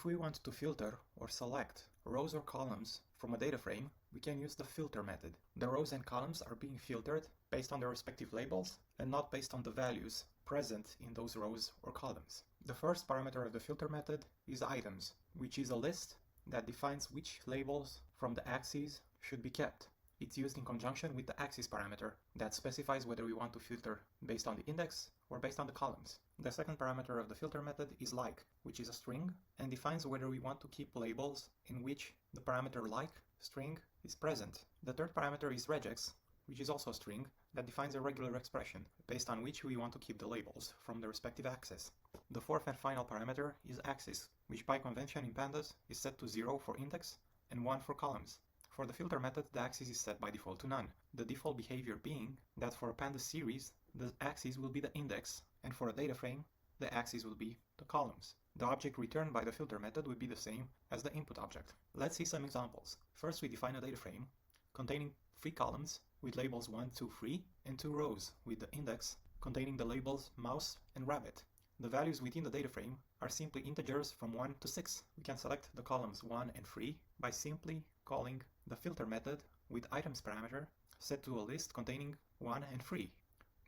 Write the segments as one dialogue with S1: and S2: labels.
S1: we want to filter or select rows or columns from a data frame, we can use the filter method. The rows and columns are being filtered based on their respective labels and not based on the values present in those rows or columns. The first parameter of the filter method is items, which is a list that defines which labels from the axes should be kept. It's used in conjunction with the axis parameter that specifies whether we want to filter based on the index or based on the columns. The second parameter of the filter method is like, which is a string and defines whether we want to keep labels in which the parameter like string is present. The third parameter is regex, which is also a string that defines a regular expression based on which we want to keep the labels from the respective axis. The fourth and final parameter is axis, which by convention in Pandas is set to 0 for index and 1 for columns. For the filter method, the axis is set by default to none, the default behavior being that for a Pandas series, the axis will be the index, and for a data frame, the axis will be the columns. The object returned by the filter method would be the same as the input object. Let's see some examples. First, we define a data frame containing 3 columns with labels 1, 2, 3, and 2 rows with the index containing the labels mouse and rabbit. The values within the data frame are simply integers from 1 to 6. We can select the columns 1 and 3 by simply calling the filter method with items parameter set to a list containing 1 and 3.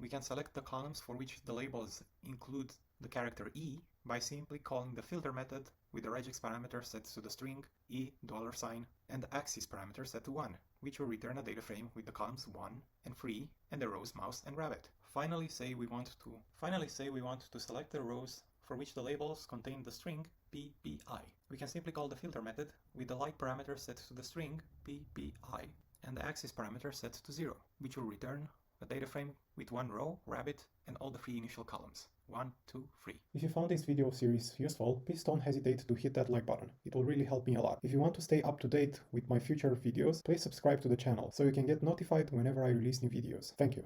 S1: We can select the columns for which the labels include the character E by simply calling the filter method with the regex parameter set to the string E$, and the axis parameter set to 1, which will return a data frame with the columns 1 and 3 and the rows mouse and rabbit. Finally, say we want to select the rows for which the labels contain the string PPI. We can simply call the filter method with the like parameter set to the string PPI and the axis parameter set to 0, which will return a data frame with 1 row, rabbit, and all the 3 initial columns. 1, 2, 3.
S2: If you found this video series useful, please don't hesitate to hit that like button. It will really help me a lot. If you want to stay up to date with my future videos, please subscribe to the channel so you can get notified whenever I release new videos. Thank you.